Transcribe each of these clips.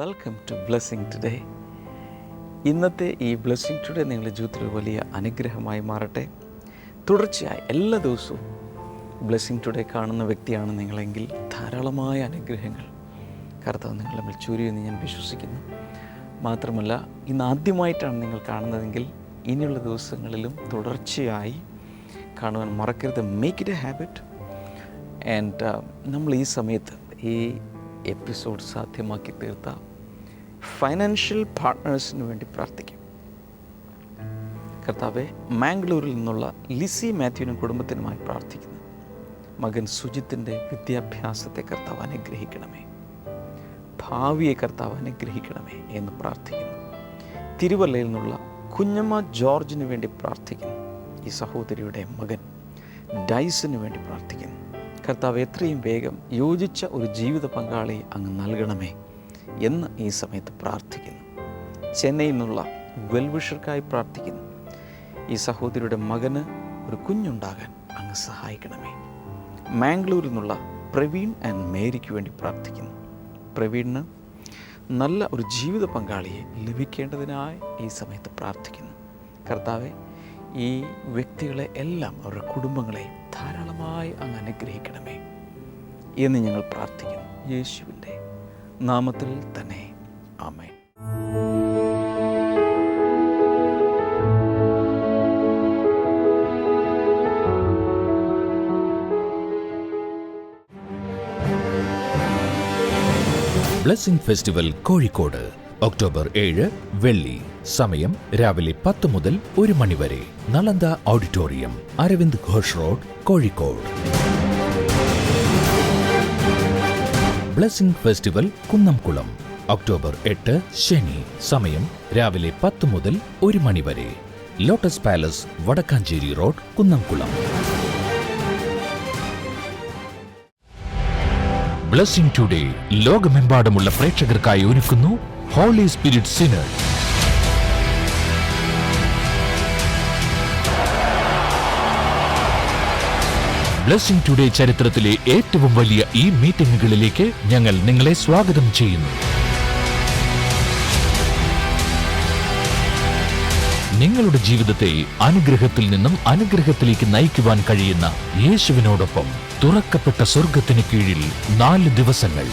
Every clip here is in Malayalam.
Welcome to blessing today. ഇന്നത്തെ ഈ ബ്ലെസ്സിങ് ടുഡേ നിങ്ങളുടെ ജീവിതത്തിൽ വലിയ അനുഗ്രഹമായി മാറട്ടെ. തുടർച്ചയായി എല്ലാ ദിവസവും ബ്ലെസ്സിങ് ടുഡേ കാണുന്ന വ്യക്തിയാണ് നിങ്ങളെങ്കിൽ ധാരാളമായ അനുഗ്രഹങ്ങൾ കർത്താവ് നിങ്ങളുടെ മേൽ ചൊരിയുമെന്ന് ഞാൻ വിശ്വസിക്കുന്നു. മാത്രമല്ല, ഇന്ന് ആദ്യമായിട്ടാണ് നിങ്ങൾ കാണുന്നതെങ്കിൽ ഇനിയുള്ള ദിവസങ്ങളിലും തുടർച്ചയായി കാണുവാൻ മറക്കരുത്. Make it A habit. And നമ്മൾ ഈ സമയത്ത് ഈ എപ്പിസോഡ് സാധ്യമാക്കി തീർത്ത ഫൈനാൻഷ്യൽ പാർട്ട്നേഴ്സിന് വേണ്ടി പ്രാർത്ഥിക്കും. കർത്താവെ, മാംഗ്ലൂരിൽ നിന്നുള്ള ലിസി മാത്യുവിനും കുടുംബത്തിനുമായി പ്രാർത്ഥിക്കുന്നു. മകൻ സുജിത്തിൻ്റെ വിദ്യാഭ്യാസത്തെ കർത്താവ് അനുഗ്രഹിക്കണമേ, ഭാവിയെ കർത്താവ് അനുഗ്രഹിക്കണമേ എന്ന് പ്രാർത്ഥിക്കുന്നു. തിരുവല്ലയിൽ നിന്നുള്ള കുഞ്ഞമ്മ ജോർജിന് വേണ്ടി പ്രാർത്ഥിക്കുന്നു. ഈ സഹോദരിയുടെ മകൻ ഡൈസിന് വേണ്ടി പ്രാർത്ഥിക്കുന്നു. കർത്താവ്, എത്രയും വേഗം യോജിച്ച ഒരു ജീവിത പങ്കാളിയെ അങ്ങ് നൽകണമേ എന്ന് ഈ സമയത്ത് പ്രാർത്ഥിക്കുന്നു. ചെന്നൈയിൽ നിന്നുള്ള വെൽവിഷർക്കായി പ്രാർത്ഥിക്കുന്നു. ഈ സഹോദരിയുടെ മകന് ഒരു കുഞ്ഞുണ്ടാകാൻ അങ്ങ് സഹായിക്കണമേ. മാംഗ്ലൂരിൽ നിന്നുള്ള പ്രവീൺ ആൻഡ് മേരിക്ക് വേണ്ടി പ്രാർത്ഥിക്കുന്നു. പ്രവീണിന് നല്ല ഒരു ജീവിത പങ്കാളിയെ ലഭിക്കേണ്ടതിനായി ഈ സമയത്ത് പ്രാർത്ഥിക്കുന്നു. കർത്താവെ, ഈ വ്യക്തികളെ എല്ലാം അവരുടെ കുടുംബങ്ങളെയും ധാരാളമായി അങ്ങ് അനുഗ്രഹിക്കണമേ എന്ന് ഞങ്ങൾ പ്രാർത്ഥിക്കുന്നു. യേശുവിൻ്റെ നാമത്തിൽ തന്നെ, ആമേൻ. ബ്ലെസ്സിംഗ് ഫെസ്റ്റിവൽ കോഴിക്കോട് ഒക്ടോബർ 7 വെള്ളി. സമയം രാവിലെ 10 മുതൽ 1 മണി വരെ. Nalanda auditorium, Aravind Ghosh road, Kozhikode. Blessing festival Kunnamkulam October 8 ശനി. സമയം രാവിലെ 10 മുതൽ 1 മണി വരെ. Lotus palace, Vadakkanchery road, Kunnamkulam. Blessing today ലോകമെമ്പാടുമുള്ള പ്രേക്ഷകർക്കായി ഒരുക്കുന്നു holy spirit synod. Blessing today ചരിത്രത്തിലെ ഏറ്റവും വലിയ ഈ മീറ്റിംഗുകളിലേക്ക് ഞങ്ങൾ നിങ്ങളെ സ്വാഗതം ചെയ്യുന്നു. നിങ്ങളുടെ ജീവിതത്തെ അനുഗ്രഹത്തിൽ നിന്നും അനുഗ്രഹത്തിലേക്ക് നയിക്കുവാൻ കഴിയുന്ന യേശുവിനോടൊപ്പം തുറക്കപ്പെട്ട സ്വർഗത്തിന് കീഴിൽ 4 ദിവസങ്ങൾ.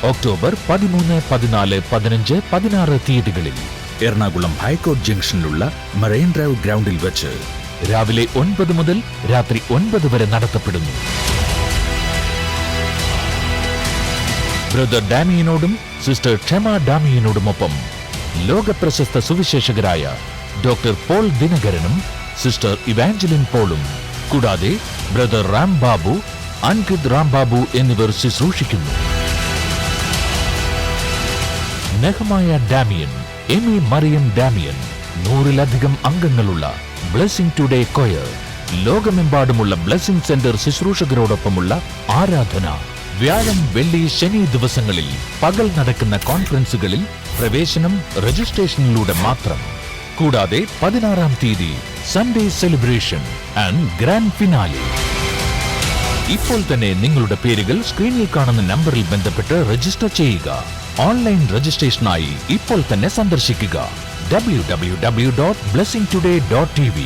ഒക്ടോബർ 13, 14, 15, 16 തീയതികളിൽ എറണാകുളം ഹൈക്കോർട്ട് ജംഗ്ഷനിലുള്ള മറൈൻ ഡ്രൈവ് ഗ്രൗണ്ടിൽ വെച്ച് രാവിലെ 9 മുതൽ രാത്രി 9 വരെ നടത്തപ്പെടുന്നു. ബ്രദർ ഡാമിയനോടും സിസ്റ്റർ ക്ഷമ ഡാമിയനോടുമൊപ്പം ലോകപ്രശസ്ത സുവിശേഷകരായ ഡോക്ടർ പോൾ ദിനകരനും സിസ്റ്റർ ഇവാഞ്ചലിൻ പോളും, കൂടാതെ ബ്രദർ റാം ബാബു, അൻകിത് റാം ബാബു എന്നിവർ ശുശ്രൂഷിക്കുന്നു. Nehemiah Damien, Amy Mariam Damien, 100-ലധികം അംഗങ്ങളുള്ള ബ്ലെസ്സിംഗ് ടുഡേ കൊയർ, ലോകമെമ്പാടുമുള്ള ബ്ലെസ്സിംഗ് സെന്റർ ശുശ്രൂഷകരോടൊപ്പമുള്ള ആരാധന. വ്യാഴം, വെള്ളി, ശനി ദിവസങ്ങളിൽ പകൽ നടക്കുന്ന കോൺഫറൻസുകളിൽ പ്രവേശനം രജിസ്ട്രേഷനിലൂടെ മാത്രം. കൂടാതെ 16-ാം തീയതി Sunday celebration and grand finale. ഇപ്പോൾ തന്നെ നിങ്ങളുടെ പേരുകൾ സ്ക്രീനിൽ കാണുന്ന നമ്പറിൽ ബന്ധപ്പെട്ട് രജിസ്റ്റർ ചെയ്യുക. ഓൺലൈൻ രജിസ്ട്രേഷനായി ഇപ്പോൾ തന്നെ സന്ദർശിക്കുക www.blessingtoday.tv.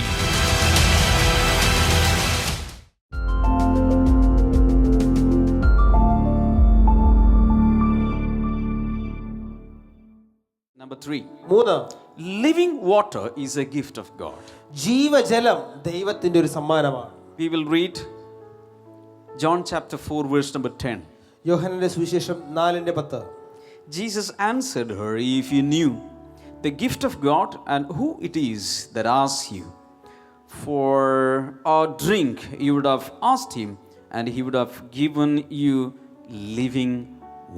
Number 3. 3. Living water is a gift of God. ജീവജലം ദൈവത്തിന്റെ ഒരു സമ്മാനമാണ്. We will read John chapter 4 verse number 10. യോഹന്നാന്റെ സുവിശേഷം 4:10. Jesus answered her, "If you knew the gift of God and who it is that asks you for a drink, you would have asked him and he would have given you living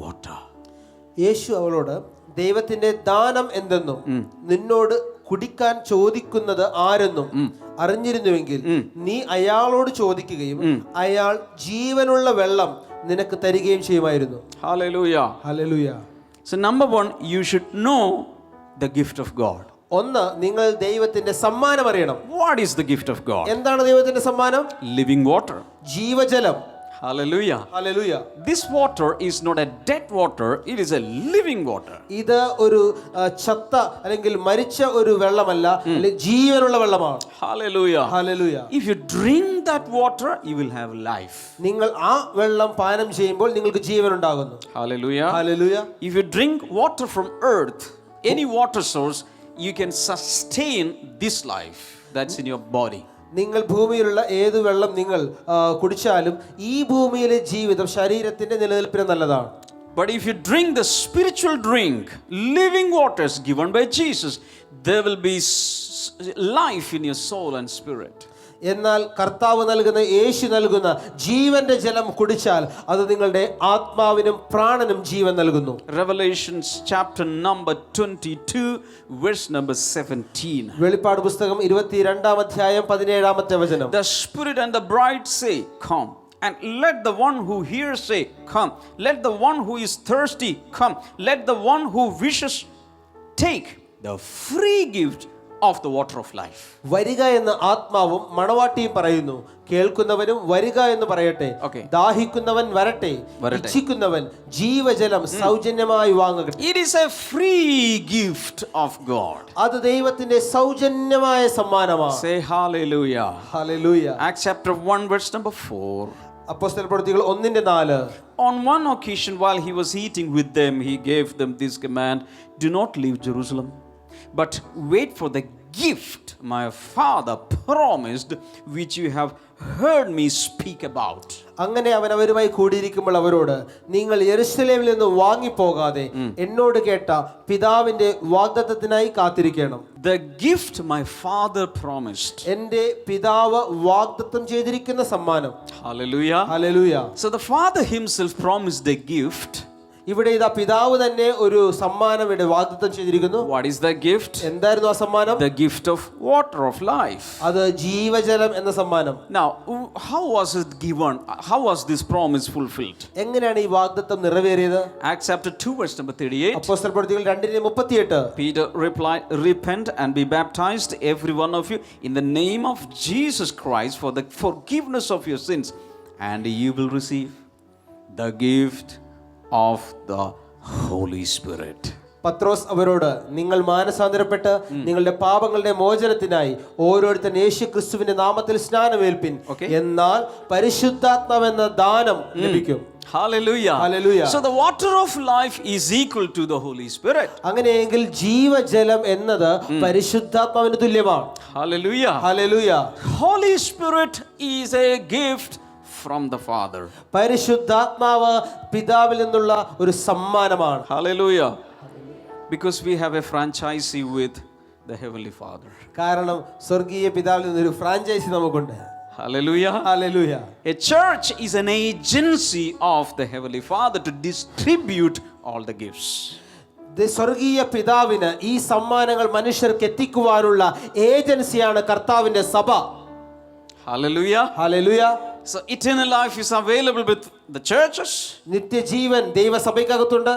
water." യേശു അവളോട്, ദൈവത്തിന്റെ ദാനം എന്തെന്നും നിന്നോട് കുടിക്കാൻ ചോദിക്കുന്നത് ആരെന്നും അറിഞ്ഞിരുന്നുവെങ്കിൽ നീ അയാളോട് ചോദിക്കുകയും അയാൾ ജീവനുള്ള വെള്ളം നിനക്ക് തരികയും ചെയ്യുമായിരുന്നു. Hallelujah. Hallelujah. So number 1, you should know the gift of God. ഒന്ന്, നിങ്ങൾ ദൈവത്തിന്റെ സമ്മാനം അറിയണം. What is the gift of God? എന്താണ് ദൈവത്തിന്റെ സമ്മാനം? Living water. ജീവജലം. Hallelujah. Hallelujah. This water is not a dead water, it is a living water. ഇത് ഒരു ചത്ത അല്ലെങ്കിൽ മരിച്ച ഒരു വെള്ളമല്ല, അല്ലെങ്കിൽ ജീവനുള്ള വെള്ളമാണ്. Hallelujah. Hallelujah. If you drink that water, you will have life. നിങ്ങൾ ആ വെള്ളം പാനം ചെയ്യുമ്പോൾ നിങ്ങൾക്ക് ജീവൻ ഉണ്ടാകുന്നു. Hallelujah. Hallelujah. If you drink water from earth, any water source, you can sustain this life that's in your body. നിങ്ങൾ ഭൂമിയിലുള്ള ഏത് വെള്ളം നിങ്ങൾ കുടിച്ചാലും ഈ ഭൂമിയിലെ ജീവിതം ശരീരത്തിന്റെ നിലനിൽപ്പിന് നല്ലതാണ്. But if you drink the spiritual drink, living waters given by Jesus, there will be life in your soul and spirit. എന്നാൽ കർത്താവ് നൽകുന്ന, യേശു നൽകുന്ന ജീവന്റെ ജലം കുടിച്ചാൽ അത് നിങ്ങളുടെ ആത്മാവിനും പ്രാണനും ജീവൻ നൽകുന്നു. Revelations chapter number 22 verse number 17. വെളിപ്പാട് പുസ്തകം 22-ാം അധ്യായം 17-ാമത്തെ വചനം. The Spirit and the bride say, come. And let the one who hears say, come. Let the one who is thirsty come. Let the one who wishes take the free gift of the water of life. വരിക എന്ന് ആത്മാവും മണവാട്ടിയും പറയുന്നു. കേൾക്കുന്നവനും വരിക എന്ന് പറയട്ടെ. ദാഹിക്കുന്നവൻ വരട്ടെ, ഇച്ഛിക്കുന്നവൻ ജീവജലം സൗജന്യമായി വാങ്ങട്ടെ. It is a free gift of God. അത് ദൈവത്തിന്റെ സൗജന്യമായ സമ്മാനമാണ്. Say hallelujah. Hallelujah. Acts chapter 1 verse number 4. അപ്പോസ്തല പ്രവൃത്തികൾ 1:4. On one occasion while he was eating with them, he gave them this command: do not leave Jerusalem, but wait for the gift my Father promised, which you have heard me speak about. അങ്ങനെ അവൻ അവരുമായി കൂടിയിരിക്കുമ്പോൾ അവരോട്, നിങ്ങൾ യെരൂശലേമിൽ നിന്ന് വാങ്ങിപ്പോകാതെ എന്നോട് കേട്ട പിതാവിന്റെ വാഗ്ദത്തത്തിനായി കാത്തിരിക്കണം. The gift my Father promised. എന്റെ പിതാവ് വാഗ്ദത്തം ചെയ്തിരിക്കുന്ന സമ്മാനം. Hallelujah. Hallelujah. So the Father himself promised a gift. ഇവിടെ ഇതാ പിതാവ് തന്നെ ഒരു സമ്മാനം ഇവിടെ വാഗ്ദത്തം ചെയ്തിരിക്കുന്നു. What is the gift? എന്തായിരുന്നു ആ സമ്മാനം? The gift of water of life. അത് ജീവജലം എന്ന സമ്മാനം. Now, how was it given? How was this promise fulfilled? എങ്ങനെയാണ് ഈ വാഗ്ദത്തം നിറവേറിയത്? Acts chapter 2 verse number 38. അപ്പോസ്തല പ്രവൃത്തികൾ 2:38. Peter replied, repent and be baptized every one of you in the name of Jesus Christ for the forgiveness of your sins, and you will receive the gift of the Holy Spirit. പത്രോസ് അവരോട്, നിങ്ങൾ മാനസാന്തരപ്പെട്ട് നിങ്ങളുടെ പാപങ്ങളുടെ മോചനത്തിനായി ഓരോരുത്തൻ യേശു ക്രിസ്തുവിന്റെ നാമത്തിൽ സ്നാനമേൽപ്പിൻ, എന്നാൽ പരിശുദ്ധാത്മാവെന്ന ദാനം ലഭിക്കും. Hallelujah. Hallelujah. So the water of life is equal to the Holy Spirit. അങ്ങനെയെങ്കിൽ ജീവജലം എന്നത് പരിശുദ്ധാത്മാവിന് തുല്യമാണ്. Hallelujah. Hallelujah. Holy Spirit is a gift from the Father. പരിശുദ്ധാത്മാവ് പിതാവിൽ നിന്നുള്ള ഒരു സമ്മാനമാണ്. Hallelujah. Because we have a franchisee with the Heavenly Father. കാരണം സ്വർഗീയ പിതാവിൽ നിന്നൊരു ഫ്രാഞ്ചൈസി നമുക്കുണ്ട്. Hallelujah. Hallelujah. A church is an agency of the Heavenly Father to distribute all the gifts. സ്വർഗീയ പിതാവിന് ഈ സമ്മാനങ്ങൾ മനുഷ്യർക്ക് എത്തിക്കുവാനുള്ള ഏജൻസിയാണ് കർത്താവിന്റെ സഭ. Hallelujah. Hallelujah. So eternal life is available with the churches. നിത്യജീവൻ ദൈവസഭയ്ക്കകത്തുണ്ട്.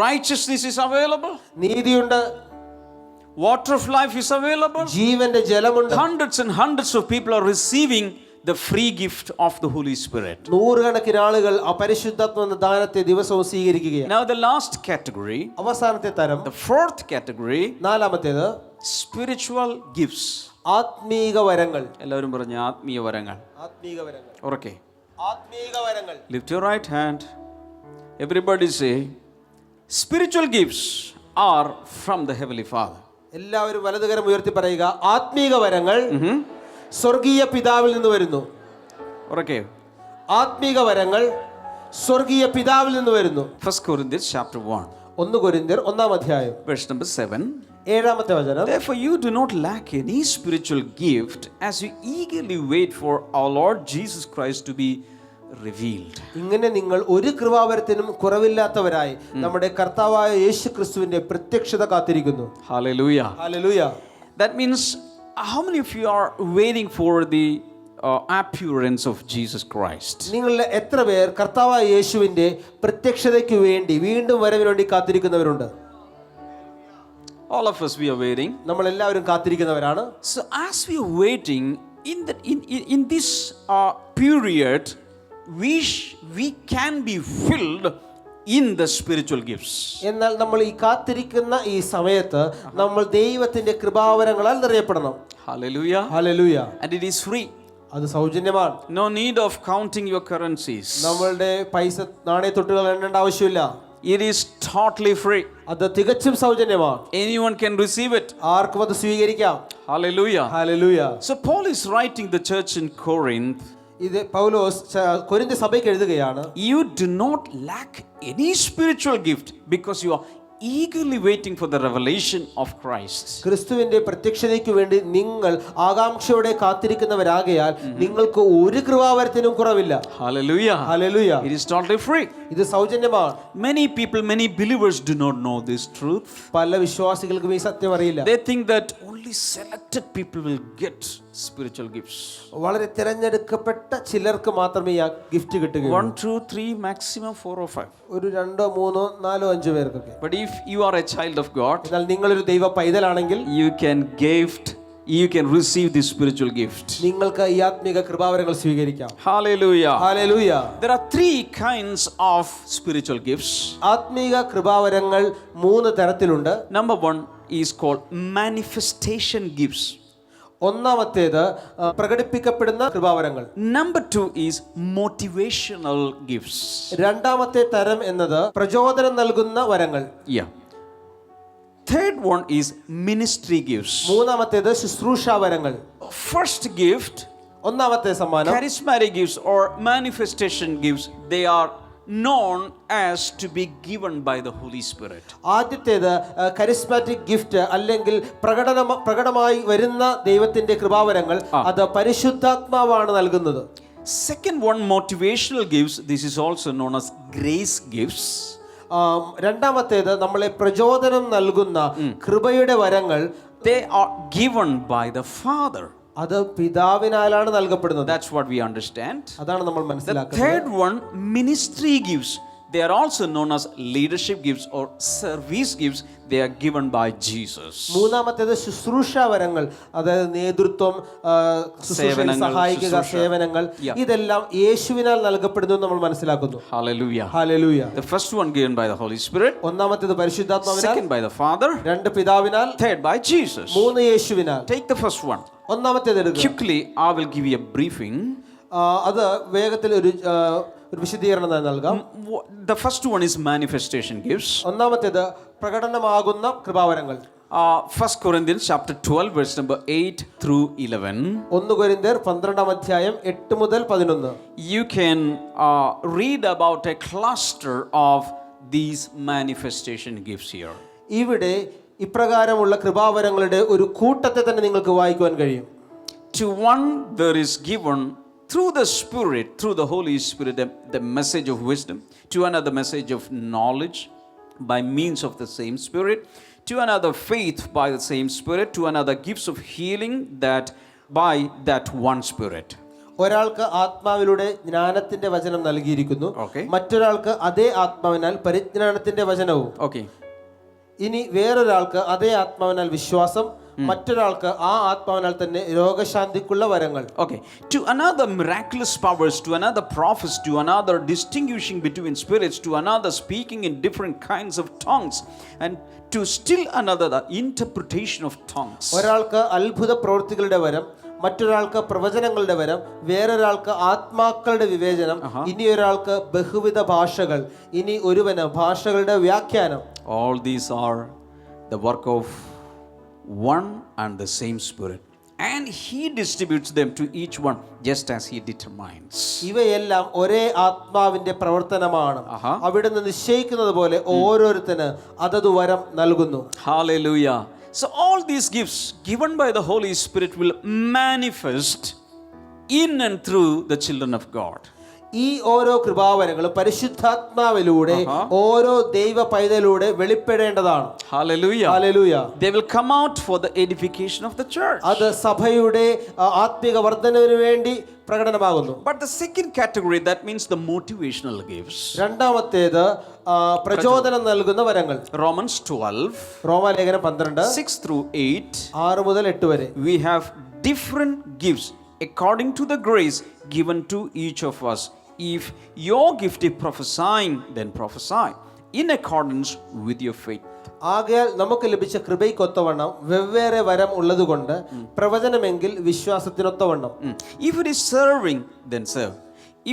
Righteousness is available. നീതിയുണ്ട്. Water of life is available. ജീവന്റെ ജലമുണ്ട്. Hundreds and hundreds of people are receiving the free gift of the Holy Spirit. നൂറുകണക്കിന് ആളുകൾ ആ പരിശുദ്ധാത്മ എന്ന ദാനത്തെ ദിവസവും സ്വീകരിക്കുകയാണ്. Now the last category, അവസാനത്തെ തരം, the fourth category, നാലാമത്തേത് spiritual gifts. ആത്മീക വരങ്ങൾ. എല്ലാവരും പറഞ്ഞ ആത്മീയ വരങ്ങൾ. ആത്മീക വരങ്ങൾ. ഉറക്കെ. ആത്മീക വരങ്ങൾ. Lift your right hand. Everybody say, spiritual gifts are from the Heavenly Father. എല്ലാവരും വലതുകരം ഉയർത്തി പറയുക, ആത്മീക വരങ്ങൾ സ്വർഗീയ പിതാവിൽ നിന്ന് വരുന്നു. ഉറക്കെ. ആത്മീക വരങ്ങൾ സ്വർഗീയ പിതാവിൽ നിന്ന് വരുന്നു. 1 Corinthians chapter 1. 1 കൊരിന്ത്യർ 1-ാം അധ്യായം verse number 7. 7-ാമത്തെ വചനം. Therefore you do not lack any spiritual gift as you eagerly wait for our Lord Jesus Christ to be revealed. ഇങ്ങനെ നിങ്ങൾ ഒരു കൃപാവരത്തിനും കുറവില്ലാത്തവരായി നമ്മുടെ കർത്താവായ യേശു ക്രിസ്തുവിന്റെ പ്രത്യക്ഷത കാത്തിരിക്കുന്നു. Hallelujah. Hallelujah. That means how many of you are waiting for the appearance of Jesus Christ? നിങ്ങളിൽ എത്ര പേർ കർത്താവായ യേശുവിന്റെ പ്രത്യക്ഷതയ്ക്ക് വേണ്ടി, വീണ്ടും വരവിന് വേണ്ടി കാത്തിരിക്കുന്നവരുണ്ട്? All of us, we are waiting. നമ്മൾ എല്ലാവരും കാത്തിരിക്കുന്നവരാണ്. So as we are waiting in this period, we can be filled in the spiritual gifts. എന്നാൽ നമ്മൾ ഈ കാത്തിരിക്കുന്ന ഈ സമയത്ത് നമ്മൾ ദൈവത്തിന്റെ കൃപാവരങ്ങളാൽ നിറയപ്പെടണം. Hallelujah. Hallelujah. And it is free. അത് സൗജന്യമാണ്. No need of counting your currencies. നമ്മളുടെ പൈസ നാണയത്തൊട്ടുകൾ എണ്ണേണ്ട ആവശ്യമില്ല. It is totally free. അത് തികച്ചും സൗജന്യമാണ്. Anyone can receive it. ആർക്കും അത് സ്വീകരിക്കാം. Hallelujah. Hallelujah. So Paul is writing the church in Corinth. ഇത് പൗലോസ് കൊരിന്ത് സഭയ്ക്ക് എഴുതുകയാണ്. You do not lack any spiritual gift because you are eagerly waiting for the revelation of Christ. ക്രിസ്തുവിന്റെ പ്രത്യക്ഷതയ്ക്ക് വേണ്ടി നിങ്ങൾ ആകാംക്ഷയോടെ കാത്തിരിക്കുന്നവരാകയാൽ നിങ്ങൾക്ക് ഒരു കൃപാവരത്തിനും കുറവില്ല. Hallelujah. Hallelujah. It is totally free. ഇത് സൗജന്യമാണ്. Many people, many believers do not know this truth. പല വിശ്വാസികൾക്കും ഈ സത്യം അറിയില്ല. They think that only selected people will get spiritual gifts. വളരെ തിരഞ്ഞെടുക്കപ്പെട്ട ചിലർക്ക് മാത്രമേ ഈ ഗിഫ്റ്റ് കിട്ടുകയുള്ളൂ. 1, 2, 3, maximum 4 or 5. ഒരു 2, 3, 4, 5 പേർക്കൊക്കെ. But if you are a child of God, എന്നാൽ നിങ്ങളൊരു ദൈവ പൈതലാണെങ്കിൽ you can receive this spiritual gift. നിങ്ങൾക്ക് ഈ ആത്മീക കൃപാവരങ്ങൾ സ്വീകരിക്കാം. Hallelujah. Hallelujah. There are 3 kinds of spiritual gifts. ആത്മീക കൃപാവരങ്ങൾ 3 തരത്തിലുണ്ട്. Number 1 is called manifestation gifts. ഒന്നാമത്തേത് പ്രകടിപ്പിക്കപ്പെടുന്ന കൃപാവരങ്ങൾ. Number 2 is motivational gifts. രണ്ടാമത്തെ തരം എന്നത് പ്രചോദനം നൽകുന്ന വരങ്ങൾ. Yeah. Third one is ministry gifts. മൂന്നാമത്തേത് ശുശ്രൂഷാ വരങ്ങൾ. First gift, ഒന്നാമത്തെ സമ്മാനം charismatic gifts or manifestation gifts, they are known as to be given by the Holy Spirit. ആദ്യത്തേത് കരിസ്മാറ്റിക് ഗിഫ്റ്റ് അല്ലെങ്കിൽ പ്രകടമായി വരുന്ന ദൈവത്തിന്റെ കൃപാവരങ്ങൾ അത് പരിശുദ്ധാത്മാവാണ് നൽകുന്നത്. Second one, motivational gifts, this is also known as grace gifts. രണ്ടാമത്തേത് നമ്മളെ പ്രചോദനം നൽകുന്ന കൃപയുടെ വരങ്ങൾ, they are given by the Father. അത് പിതാവിനാലാണ് നൽകപ്പെടുന്നത്. That's what we understand. അതാണ് നമ്മൾ The മനസ്സിലാക്കുന്നത്. third one, ministry gifts, they are also known as leadership gifts or service gifts. They are given by Jesus. മൂന്നാമത്തേത് ശുശ്രൂഷാ വരങ്ങൾ, അതായത് നേതൃത്വം, സഹായിക്കുക, സേവനങ്ങൾ, ഇതെല്ലാം യേശുവിനാൽ നൽകപ്പെടുന്നു നമ്മൾ മനസ്സിലാക്കുന്നു. Hallelujah. Hallelujah. The first one given by the Holy Spirit, ഒന്നാമത്തേത് പരിശുദ്ധാത്മാവിനാൽ, second by the Father, രണ്ട് പിതാവിനാൽ, third by Jesus. മൂന്ന് യേശുവിനാൽ. Take the first one. ഒന്നാമത്തേത് എടുക്കുക. Quickly, I will give you a briefing. അത് വേഗത്തിൽ ഒരു വിശദീകരണം നൽകാം. The first one is manifestation gifts. ഒന്നാമത്തേത് പ്രകടനമാകുന്ന കൃപാവരങ്ങൾ. 1 Corinthians chapter 12 verse number 8 through 11. 1 കൊരിന്ത്യർ 12 അധ്യായം 8 മുതൽ 11. You can read about a cluster of these manifestation gifts here. ഇവിടെ ഇപ്രകാരമുള്ള കൃപാവരങ്ങളുടെ ഒരു കൂട്ടത്തെ തന്നെ നിങ്ങൾക്ക് വായിക്കുവാൻ കഴിയും. To one there is given through the Spirit, through the Holy Spirit, the message of wisdom. To another, message of knowledge by means of the same Spirit. To another, faith by the same Spirit. To another, gifts of healing that by that one Spirit. ഒരാൾക്ക് ആത്മാവിലൂടെ ജ്ഞാനത്തിന്റെ വചനം നൽകിയിരിക്കുന്നു. Okay. മറ്റൊരാൾക്ക് അതേ ആത്മാവിനാൽ പരിജ്ഞാനത്തിന്റെ വചനവും. Okay. ഇനി വേറൊരാൾക്ക് അതേ ആത്മാവിനാൽ വിശ്വാസം, മറ്റൊരാൾക്ക് ആ ആത്മാവിനാൽ തന്നെ രോഗശാന്തിക്കുള്ള വരങ്ങൾ. Okay. To another, miraculous powers. To another, prophets. To another, distinguishing between spirits. To another, speaking in different kinds of tongues. And to still another, the interpretation of tongues. ഒരാൾക്ക് അത്ഭുത പ്രവൃത്തികളുടെ വരം, മറ്റൊരാൾക്ക് പ്രവചനങ്ങളുടെ വരം, വേറൊരാൾക്ക് ആത്മാക്കളുടെ വിവേചനം, ഇനി ഒരാൾക്ക് ബഹുവിധ ഭാഷകൾ, ഇനി ഒരുവന് ഭാഷകളുടെ വ്യാഖ്യാനം. All these are the work of one and the same Spirit, and He distributes them to each one just as He determines. ഇവയെല്ലാം ഒരേ ആത്മാവിന്റെ പ്രവർത്തനമാണ്. അവിടുന്ന് നിശ്ചയിക്കുന്നത് പോലെ ഓരോരുത്തന് അതത് വരം നൽകുന്നു. Hallelujah. So all these gifts given by the Holy Spirit will manifest in and through the children of God. ഈ ഓരോ കൃപാവരങ്ങളും പരിശുദ്ധാത്മാവിലൂടെ ഓരോ ദൈവ പൈതലൂടെ വെളിപ്പെടേണ്ടതാണ്. Hallelujah. Hallelujah. They will come out for the edification of the church. അത് സഭയുടെ ആത്മീക വർദ്ധനവിന് വേണ്ടി പ്രകടനമാകുന്നു. But the second category, that means the motivational gifts. രണ്ടാമത്തേത് പ്രചോദനം നൽകുന്ന വരങ്ങൾ. Romans 12, റോമാലേഖനം 12 6 through 8. 6 മുതൽ 8 വരെ. We have different gifts according to the grace given to each of us. if your gift is prophesying, then prophesy in accordance with your faith. ആകയാൽ നമുക്ക് ലഭിച്ച കൃപയ്ക്കൊത്തവണ്ണം വെവ്വേറെ വരം ഉള്ളതുകൊണ്ട് പ്രവചനമെങ്കിൽ വിശ്വാസത്തിനൊത്തവണ്ണം. If it is serving, then serve.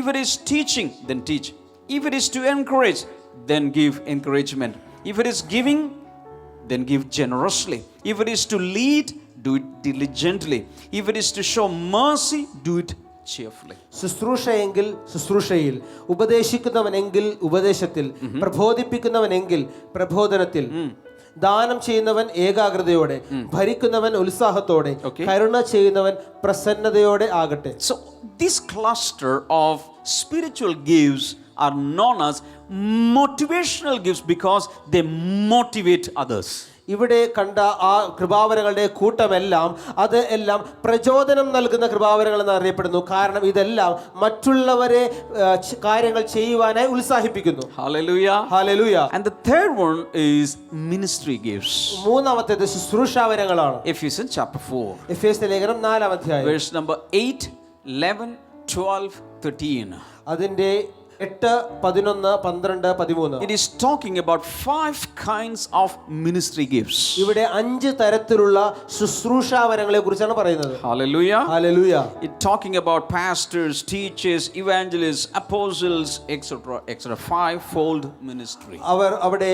If it is teaching, then teach. If it is to encourage, then give encouragement. If it is giving, then give generously. If it is to lead, do it diligently. If it is to show mercy, do it cheerfully. ശുശ്രൂഷയെങ്കിൽ ശുശ്രൂഷയിൽ, ഉപദേശിക്കുന്നവനെങ്കിൽ ഉപദേശത്തിൽ, പ്രബോധിപ്പിക്കുന്നവനെങ്കിൽ പ്രബോധനത്തിൽ, ദാനം ചെയ്യുന്നവൻ ഏകാഗ്രതയോടെ, ഭരിക്കുന്നവൻ ഉത്സാഹത്തോടെ, കരുണ ചെയ്യുന്നവൻ പ്രസന്നതയോടെ ആകട്ടെ. So this cluster of spiritual gifts are known as motivational gifts because they motivate others. ഇവിടെ കണ്ട ആ കൃപാവരങ്ങളുടെ കൂട്ടമെല്ലാം അത് എല്ലാം പ്രചോദനം നൽകുന്ന കൃപാവരങ്ങൾ എന്ന് അറിയപ്പെടുന്നു. കാരണം ഇതെല്ലാം മറ്റുള്ളവരെ കാര്യങ്ങൾ ചെയ്യുവാനായി ഉത്സാഹിപ്പിക്കുന്നു. Hallelujah. Hallelujah. And the third one is ministry gifts. മൂന്നാമത്തേത് ശുശ്രൂഷാവരങ്ങളാണ്. Ephesians chapter 4. എഫേസ്യ ലേഖനം 4-ാം അധ്യായം Verse number 8, 11, 12, 13. അതിന്റെ 8, 11, 12, 13. It is talking about 5 kinds of ministry gifts. ഇവിടെ 5 തരത്തിലുള്ള ശുശ്രൂഷാവരങ്ങളെ കുറിച്ചാണ് പറയുന്നത്. Hallelujah. Hallelujah. It talking about pastors, teachers, evangelists, apostles, etc., etc. 5-fold ministry. അവർ അവിടെ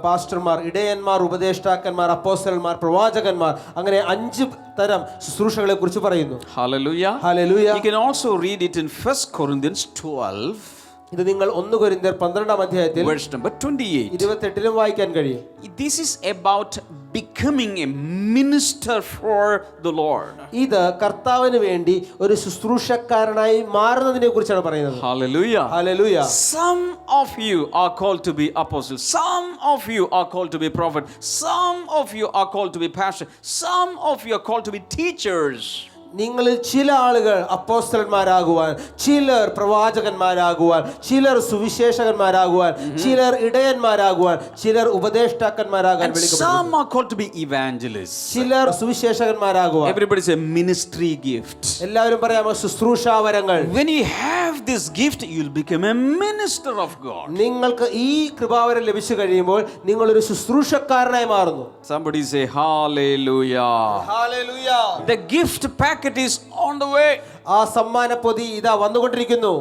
പാസ്റ്റർമാർ, ഇടയന്മാർ, ഉപദേഷ്ടാക്കന്മാർ, അപ്പോസ്തലന്മാർ, പ്രവാചകന്മാർ, അങ്ങനെ 5 തരം ശുശ്രൂഷകളെ കുറിച്ച് പറയുന്നു. Hallelujah. Hallelujah. You can also read it in 1 Corinthians 12. ഇത് നിങ്ങൾ 1 കൊരിന്ത്യർ 12-ാം അധ്യായത്തിൽ Verse number 28. 28-ലും വായിക്കാൻ കഴിയും. This is about becoming a minister for the Lord. ഇത് കർത്താവിന് വേണ്ടി ഒരു ശുശ്രൂഷക്കാരനായി മാറുന്നതിനെ കുറിച്ചാണ് പറയുന്നത്. Hallelujah. Hallelujah. Some of you are called to be apostles. Some of you are called to be prophet. Some of you are called to be pastor. Some of you are called to be teachers. നിങ്ങളിൽ ചില ആളുകൾ അപ്പോസ്തലന്മാരാകുവാൻ, ചിലർ പ്രവാചകന്മാരാകുവാൻ, ചിലർ സുവിശേഷകന്മാരാകുവാൻ, ചിലർ ഇടയന്മാരാകുവാൻ, ചിലർ ഉപദേഷ്ടാക്കന്മാരാകാൻ വിളിക്കപ്പെടുന്നു. Some are called to be evangelists. ചിലർ സുവിശേഷകന്മാരാകുവാൻ. Everybody say ministry gift. എല്ലാവരും പറയാമോ ശുശ്രൂഷാവരങ്ങൾ. When you have this gift, you'll become a minister of God. നിങ്ങൾക്ക് ഈ കൃപാവരം ലഭിച്ചു കഴിയുമ്പോൾ നിങ്ങൾ ഒരു ശുശ്രൂഷക്കാരനായി മാറുന്നു. Somebody say hallelujah. Hallelujah. The gift packet is on the way. ആ സമ്മാന പൊതി ഇതാ വന്നുകൊണ്ടിരിക്കുന്നു.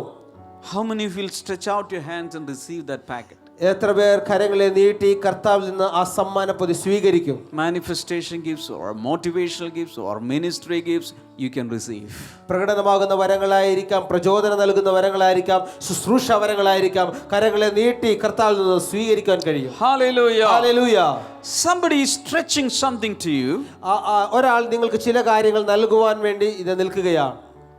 How many of you will stretch out your hands and receive that packet? എത്ര പേർ കരങ്ങളെ നീട്ടി കർത്താവിൽ നിന്ന് ആ സമ്മാന പൊതി സ്വീകരിക്കും? Manifestation gifts or motivational gifts or ministry gifts you can receive. പ്രകടനമാകുന്ന വരങ്ങളായിരിക്കാം, പ്രചോദനം നൽകുന്ന വരങ്ങളായിരിക്കാം, ശുശ്രൂഷ വരങ്ങളായിരിക്കാം. കരങ്ങളെ നീട്ടി കർത്താവിൽ നിന്ന് സ്വീകരിക്കാൻ കഴിയും. Hallelujah. Hallelujah. Somebody is stretching something to you. ഒരാൾ നിങ്ങൾക്ക് ചില കാര്യങ്ങൾ നൽകുവാൻ വേണ്ടി ഇത് നിൽക്കുകയാണ്.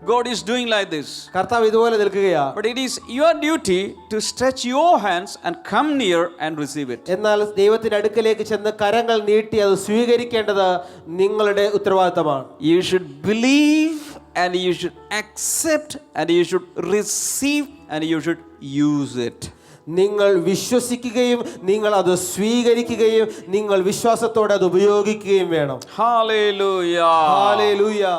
God is doing like this. കർത്താവ് ഇതുപോലെ നിൽക്കുകയാണ്. But it is your duty to stretch your hands and come near and receive it. എന്നാൽ ദൈവത്തിന്റെ അടുക്കലേക്ക് ചെന്ന് കരങ്ങൾ നീട്ടി അത് സ്വീകരിക്കേണ്ടത് നിങ്ങളുടെ ഉത്തരവാദിത്തമാണ്. You should believe and you should accept and you should receive and you should use it. നിങ്ങൾ വിശ്വസിക്കുകയും നിങ്ങൾ അത് സ്വീകരിക്കുകയും നിങ്ങൾ വിശ്വാസത്തോടെ അത് ഉപയോഗിക്കുകയും വേണം. Hallelujah. Hallelujah.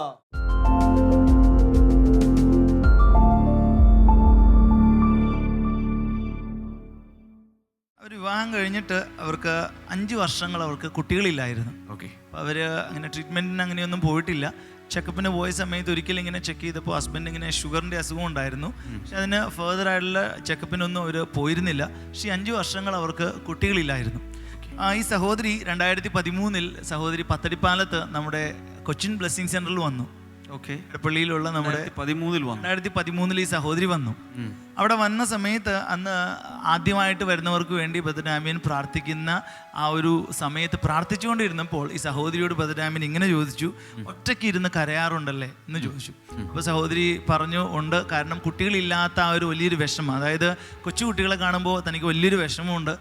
വിവാഹം കഴിഞ്ഞിട്ട് അവർക്ക് 5 വർഷങ്ങൾ അവർക്ക് കുട്ടികളില്ലായിരുന്നു. Okay. അപ്പോൾ അവർ അങ്ങനെ ട്രീറ്റ്മെൻറ്റിന് അങ്ങനെയൊന്നും പോയിട്ടില്ല. ചെക്കപ്പിന് പോയ സമയത്ത് ഒരിക്കലും ഇങ്ങനെ ചെക്ക് ചെയ്തപ്പോൾ ഹസ്ബൻഡ് ഇങ്ങനെ ഷുഗറിൻ്റെ അസുഖം ഉണ്ടായിരുന്നു. പക്ഷെ അതിന് ഫേർദർ ആയിട്ടുള്ള ചെക്കപ്പിനൊന്നും അവർ പോയിരുന്നില്ല. പക്ഷേ 5 വർഷങ്ങൾ അവർക്ക് കുട്ടികളില്ലായിരുന്നു. ഈ സഹോദരി 2013 സഹോദരി പത്തടിപ്പാലത്ത് നമ്മുടെ കൊച്ചിൻ ബ്ലെസ്സിങ് സെൻ്ററിൽ വന്നു. ഓക്കെ. പള്ളിയിലുള്ള നമ്മുടെ 2013 ഈ സഹോദരി വന്നു. അവിടെ വന്ന സമയത്ത് അന്ന് ആദ്യമായിട്ട് വരുന്നവർക്ക് വേണ്ടി ബദനാമിയൻ പ്രാർത്ഥിക്കുന്ന ആ ഒരു സമയത്ത് പ്രാർത്ഥിച്ചുകൊണ്ടിരുന്നപ്പോൾ ഈ സഹോദരിയോട് ബദനാമിയൻ ഇങ്ങനെ ചോദിച്ചു, ഒറ്റയ്ക്ക് ഇരുന്ന് കരയാറുണ്ടല്ലേ എന്ന് ചോദിച്ചു. അപ്പോൾ സഹോദരി പറഞ്ഞു, ഉണ്ട്. കാരണം കുട്ടികളില്ലാത്ത ആ ഒരു വലിയൊരു വിഷമം, അതായത് കൊച്ചു കുട്ടികളെ കാണുമ്പോൾ തനിക്ക് വലിയൊരു വിഷമമുണ്ട്.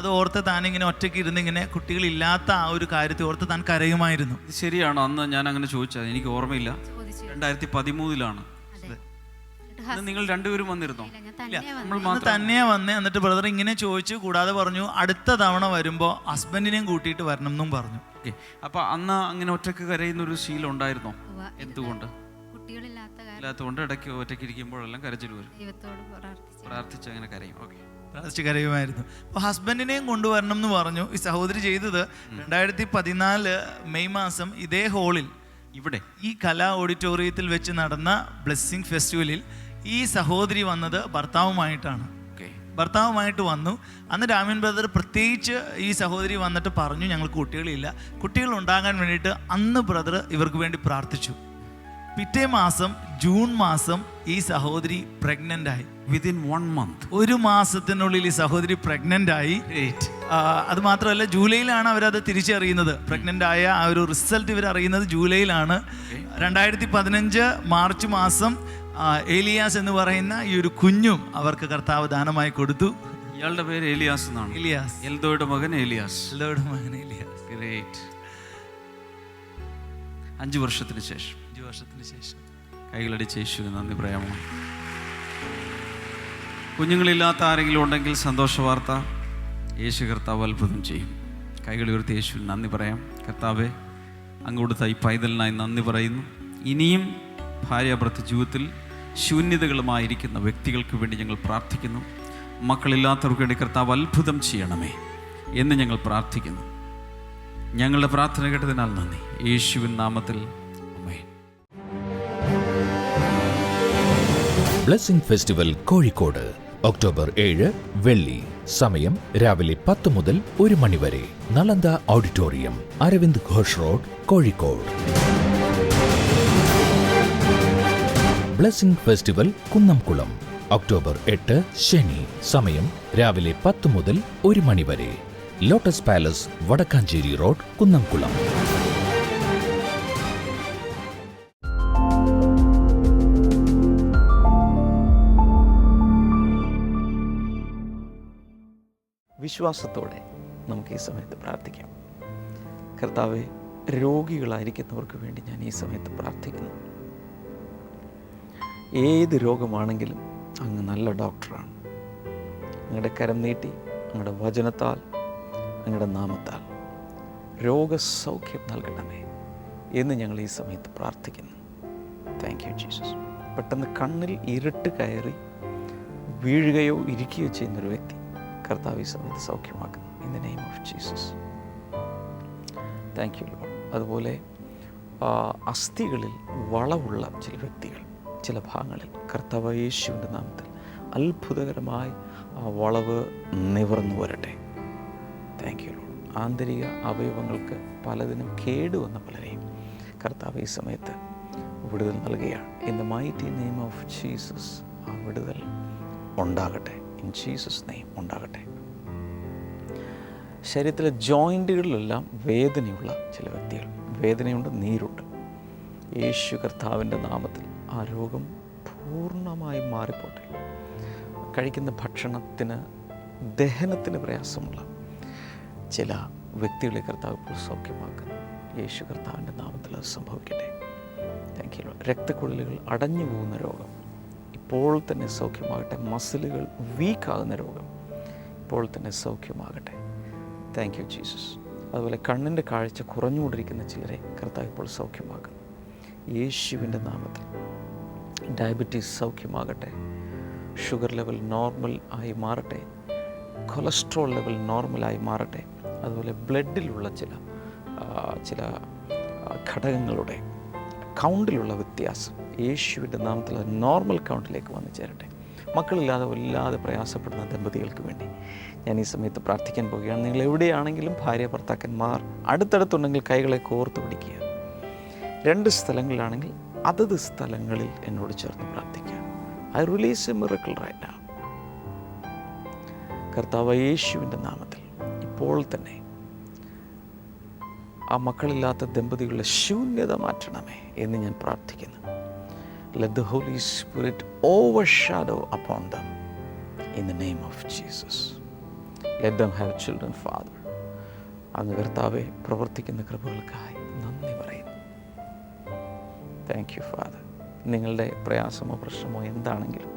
അത് ഓർത്ത് താനിങ്ങനെ ഒറ്റയ്ക്ക് ഇരുന്ന് ഇങ്ങനെ കുട്ടികളില്ലാത്ത ആ ഒരു കാര്യത്തെ ഓർത്ത് താൻ കരയുമായിരുന്നു. ശരിയാണോ? അന്ന് ഞാൻ അങ്ങനെ ചോദിച്ചത് എനിക്ക് ഓർമ്മയില്ല. 2013 നിങ്ങൾ രണ്ടുപേരും വന്നിരുന്നോ? നമ്മൾ തന്നെയാ വന്നേ. എന്നിട്ട് ബ്രദർ ഇങ്ങനെ ചോദിച്ചു, കൂടാതെ പറഞ്ഞു അടുത്ത തവണ വരുമ്പോൾ ഹസ്ബൻഡിനെയും കൂട്ടിയിട്ട് വരണം എന്നും പറഞ്ഞു. അപ്പൊ അന്ന് അങ്ങനെ ഒറ്റക്ക് കരയുന്ന ഒരു ശീലം ഉണ്ടായിരുന്നോ? എന്തുകൊണ്ട്? കുട്ടികളില്ലാത്ത ഇല്ലാത്തതുകൊണ്ട് ഇടയ്ക്ക് ഒറ്റയ്ക്ക് ഇരിക്കുമ്പോഴെല്ലാം കരച്ചിൽ വരും. ദൈവത്തോട് പ്രാർത്ഥിച്ച് അങ്ങനെ കരയും. ഓക്കെ. പ്രാർത്ഥിച്ച് കരയുമായിരുന്നു. അപ്പോൾ ഹസ്ബൻഡിനെയും കൊണ്ടുവരണം എന്ന് പറഞ്ഞു. ഈ സഹോദരി ചെയ്തത് 2014 മെയ് മാസം ഇതേ ഹോളിൽ, ഇവിടെ ഈ കലാ ഓഡിറ്റോറിയത്തിൽ വെച്ച് നടന്ന ബ്ലെസ്സിങ് ഫെസ്റ്റിവലിൽ ഈ സഹോദരി വന്നത് ഭർത്താവുമായിട്ടാണ്. ഭർത്താവുമായിട്ട് വന്നു. അന്ന് ഡാമിയൻ ബ്രദർ പ്രത്യേകിച്ച് ഈ സഹോദരി വന്നിട്ട് പറഞ്ഞു, ഞങ്ങൾക്ക് കുട്ടികളില്ല, കുട്ടികൾ ഉണ്ടാകാൻ വേണ്ടിയിട്ട് അന്ന് ബ്രദർ ഇവർക്ക് വേണ്ടി പ്രാർത്ഥിച്ചു. പിറ്റേ മാസം ജൂൺ മാസം ഈ സഹോദരി പ്രഗ്നൻ്റ് ആയി. വിതിൻ 1 month, 1 മാസത്തിനുള്ളിൽ ഈ സഹോദരി പ്രഗ്നൻ്റ് ആയി. അത് മാത്രമല്ല, ജൂലൈയിലാണ് അവരത് തിരിച്ചറിയുന്നത്. പ്രഗ്നൻ്റ് ആയ ആ ഒരു റിസൾട്ട് ഇവർ അറിയുന്നത് ജൂലൈയിലാണ്. 2015 മാർച്ച് മാസം ഏലിയാസ് എന്ന് പറയുന്ന ഈ ഒരു കുഞ്ഞും അവർക്ക് കർത്താവ് ദാനമായി കൊടുത്തു. ഇയാളുടെ പേര് ഏലിയാസ് എന്നാണ്. ഏലിയാസ്, എൽദോയുടെ മകൻ ഏലിയാസ്. എൽദോയുടെ മകൻ ഏലിയാസ്. ഗ്രേറ്റ്. 5 വർഷത്തിന് ശേഷം, 5 വർഷത്തിന് ശേഷം കൈകളടിച്ച് യേശുവിന് നന്ദി പറയാമോ? കുഞ്ഞുങ്ങളില്ലാത്ത ആരെങ്കിലും ഉണ്ടെങ്കിൽ സന്തോഷ വാർത്ത, യേശു കർത്താവ് അത്ഭുതം ചെയ്യും. കൈകൾ ഉയർത്തി യേശുവിന് നന്ദി പറയാം. കർത്താവെ, അങ്ങ് കൊടുത്ത ഈ പൈതലിനായി നന്ദി പറയുന്നു. ഇനിയും ഭാര്യാഭർത്തൃ ജീവിതത്തിൽ ശൂന്യതകളുമായിരിക്കുന്ന വ്യക്തികൾക്ക് വേണ്ടി ഞങ്ങൾ പ്രാർത്ഥിക്കുന്നു. മക്കളില്ലാത്തവർക്ക് വേണ്ടി കർത്താവ് അത്ഭുതം ചെയ്യണമേ എന്ന് ഞങ്ങൾ പ്രാർത്ഥിക്കുന്നു. ഞങ്ങളുടെ പ്രാർത്ഥന കേട്ടതിനാൽ നന്ദി. യേശുവിൻ നാമത്തിൽ ആമേൻ. ബ്ലെസ്സിംഗ് ഫെസ്റ്റിവൽ കോഴിക്കോട് ഒക്ടോബർ 7 വെള്ളി. സമയം രാവിലെ 10 മുതൽ 1 മണി വരെ. Nalanda auditorium, Aravind Ghosh road, Kozhikode. Blessing festival Kunnamkulam October 8 ശനി. സമയം രാവിലെ 10 മുതൽ 1 മണി വരെ. Lotus palace, Vadakkanchery road, Kunnamkulam. വിശ്വാസത്തോടെ നമുക്ക് ഈ സമയത്ത് പ്രാർത്ഥിക്കാം. കർത്താവെ, രോഗികളായിരിക്കുന്നവർക്ക് വേണ്ടി ഞാൻ ഈ സമയത്ത് പ്രാർത്ഥിക്കുന്നു. ഏത് രോഗമാണെങ്കിലും അങ്ങ് നല്ല ഡോക്ടറാണ്. അങ്ങയുടെ കരം നീട്ടി, അങ്ങയുടെ വചനത്താൽ, അങ്ങയുടെ നാമത്താൽ രോഗസൗഖ്യം നൽകണമേ എന്ന് ഞങ്ങൾ ഈ സമയത്ത് പ്രാർത്ഥിക്കുന്നു. Thank you Jesus. പെട്ടെന്ന് കണ്ണിൽ ഇരുട്ട് കയറി വീഴുകയോ ഇരിക്കുകയോ ചെയ്യുന്നൊരു വ്യക്തി കർത്താവ് ഈ സമയത്ത് സൗഖ്യമാക്കുന്നു. In the name of Jesus. Thank you Lord. അതുപോലെ അസ്ഥികളിൽ വളവുള്ള ചില വ്യക്തികൾ, ചില ഭാഗങ്ങളിൽ കർത്താവ് യേശുവിൻ്റെ നാമത്തിൽ അത്ഭുതകരമായി ആ വളവ് നിവർന്നു വരട്ടെ. Thank you Lord. ആന്തരിക അവയവങ്ങൾക്ക് പലതിനും കേടുവന്ന പലരെയും കർത്താവ് ഈ സമയത്ത് വിടുതൽ നൽകുകയാണ്. In the mighty name of Jesus ആ വിടുതൽ ഉണ്ടാകട്ടെ. ഇൻ ജീസസ് നെയിം ഉണ്ടാകട്ടെ. ശരീരത്തിലെ ജോയിൻറ്റുകളിലെല്ലാം വേദനയുള്ള ചില വ്യക്തികൾ, വേദനയുണ്ട്, നീരുണ്ട്. യേശു കർത്താവിൻ്റെ നാമത്തിൽ ആ രോഗം പൂർണ്ണമായും മാറിപ്പോട്ടെ. കഴിക്കുന്ന ഭക്ഷണത്തിന് ദഹനത്തിന് പ്രയാസമുള്ള ചില വ്യക്തികളെ കർത്താവ് ഇപ്പോൾ സൗഖ്യമാക്കുന്നു. യേശു കർത്താവിൻ്റെ നാമത്തിൽ അത് സംഭവിക്കട്ടെ. Thank you. രക്തക്കുഴലുകൾ അടഞ്ഞു പോകുന്ന രോഗം ഇപ്പോൾ തന്നെ സൗഖ്യമാകട്ടെ. മസിലുകൾ വീക്കാകുന്ന രോഗം ഇപ്പോൾ തന്നെ സൗഖ്യമാകട്ടെ. Thank you Jesus. അതുപോലെ കണ്ണിൻ്റെ കാഴ്ച കുറഞ്ഞുകൊണ്ടിരിക്കുന്ന ചിലരെ കർത്താവ് ഇപ്പോൾ സൗഖ്യമാക്കുന്നു. യേശുവിൻ്റെ നാമത്തിൽ ഡയബറ്റീസ് സൗഖ്യമാകട്ടെ. ഷുഗർ ലെവൽ നോർമൽ ആയി മാറട്ടെ. കൊളസ്ട്രോൾ ലെവൽ നോർമലായി മാറട്ടെ. അതുപോലെ ബ്ലഡിലുള്ള ചില ഘടകങ്ങളുടെ കൗണ്ടിലുള്ള വ്യത്യാസം യേശുവിൻ്റെ നാമത്തിൽ നോർമൽ കൗണ്ടിലേക്ക് വന്നു ചേരട്ടെ. മക്കളില്ലാതെ പ്രയാസപ്പെടുന്ന ദമ്പതികൾക്ക് വേണ്ടി ഞാൻ ഈ സമയത്ത് പ്രാർത്ഥിക്കാൻ പോവുകയാണ്. നിങ്ങൾ എവിടെയാണെങ്കിലും ഭാര്യ ഭർത്താക്കന്മാർ അടുത്തടുത്തുണ്ടെങ്കിൽ കൈകളെ കോർത്ത് പിടിക്കുക. 2 സ്ഥലങ്ങളിലാണെങ്കിൽ അതത് സ്ഥലങ്ങളിൽ എന്നോട് ചേർന്ന് പ്രാർത്ഥിക്കുക. I release a miracle right now. കർത്താവ് യേശുവിൻ്റെ നാമത്തിൽ ഇപ്പോൾ തന്നെ ആ മക്കളില്ലാത്ത ദമ്പതികളുടെ ശൂന്യത മാറ്റണമേ എന്ന് ഞാൻ പ്രാർത്ഥിക്കുന്നു. Let the Holy Spirit overshadow upon them in the name of Jesus. Let them have children, Father. അങ്ങ് കർത്താവെ പ്രവർത്തിക്കുന്ന കൃപകൾക്കായി നന്ദി പറയുന്നു. Thank you father. നിങ്ങളുടെ പ്രയാസമോ പ്രശ്നമോ എന്താണെങ്കിലും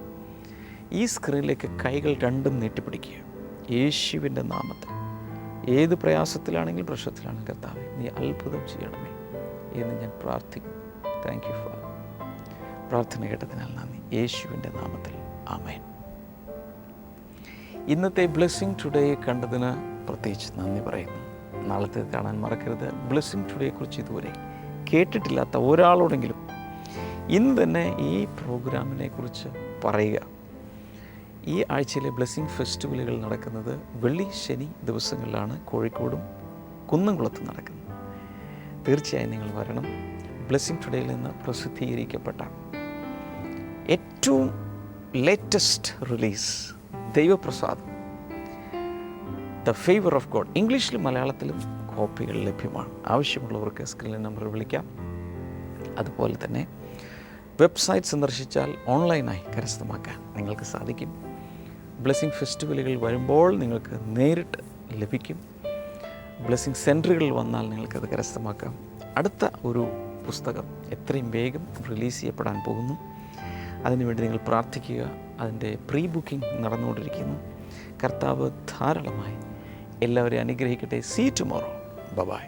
ഈ സ്ക്രീനിലേക്ക് കൈകൾ രണ്ടും നീട്ടിപ്പിടിക്കുക. യേശുവിൻ്റെ നാമത്തിൽ ഏത് പ്രയാസത്തിലാണെങ്കിലും പ്രശ്നത്തിലാണെങ്കിലും കർത്താവെ നീ അത്ഭുതം ചെയ്യണമേ എന്ന് ഞാൻ പ്രാർത്ഥിക്കുന്നു. Thank you father. പ്രാർത്ഥന കേട്ടതിനാൽ നന്ദി. യേശുവിൻ്റെ നാമത്തിൽ ആമേൻ. ഇന്നത്തെ ബ്ലെസ്സിങ് ടുഡേ കണ്ടതിന് പ്രത്യേകിച്ച് നന്ദി പറയുന്നു. നാളത്തെ കാണാൻ മറക്കരുത്. ബ്ലെസ്സിങ് ടുഡേയെക്കുറിച്ച് ഇതുവരെ കേട്ടിട്ടില്ലാത്ത ഒരാളോടെങ്കിലും ഇന്ന് തന്നെ ഈ പ്രോഗ്രാമിനെ കുറിച്ച് പറയുക. ഈ ആഴ്ചയിലെ ബ്ലെസ്സിങ് ഫെസ്റ്റിവലുകൾ നടക്കുന്നത് വെള്ളി ശനി ദിവസങ്ങളിലാണ് കോഴിക്കോടും കുന്നംകുളത്തും നടക്കുന്നത്. തീർച്ചയായും നിങ്ങൾ വരണം. ബ്ലെസ്സിങ് ടുഡേയിൽ നിന്ന് പ്രസിദ്ധീകരിക്കപ്പെട്ട ഏറ്റവും ലേറ്റസ്റ്റ് റിലീസ് ദൈവപ്രസാദം, ദ ഫേവർ ഓഫ് ഗോഡ്, ഇംഗ്ലീഷിലും മലയാളത്തിലും കോപ്പികൾ ലഭ്യമാണ്. ആവശ്യമുള്ളവർക്ക് സ്ക്രീൻ നമ്പർ വിളിക്കാം. അതുപോലെ തന്നെ വെബ്സൈറ്റ് സന്ദർശിച്ചാൽ ഓൺലൈനായി കരസ്ഥമാക്കാൻ നിങ്ങൾക്ക് സാധിക്കും. ബ്ലെസ്സിങ് ഫെസ്റ്റിവലുകൾ വരുമ്പോൾ നിങ്ങൾക്ക് നേരിട്ട് ലഭിക്കും. ബ്ലെസ്സിങ് സെൻറ്ററുകളിൽ വന്നാൽ നിങ്ങൾക്കത് കരസ്ഥമാക്കാം. അടുത്ത ഒരു പുസ്തകം എത്രയും വേഗം റിലീസ് ചെയ്യപ്പെടാൻ പോകുന്നു. അതിനുവേണ്ടി നിങ്ങൾ പ്രാർത്ഥിക്കുക. അതിൻ്റെ പ്രീ ബുക്കിംഗ് നടന്നുകൊണ്ടിരിക്കുന്നു. കർത്താവ് ധാരാളമായി എല്ലാവരെയും അനുഗ്രഹിക്കട്ടെ. See tomorrow. ബൈ.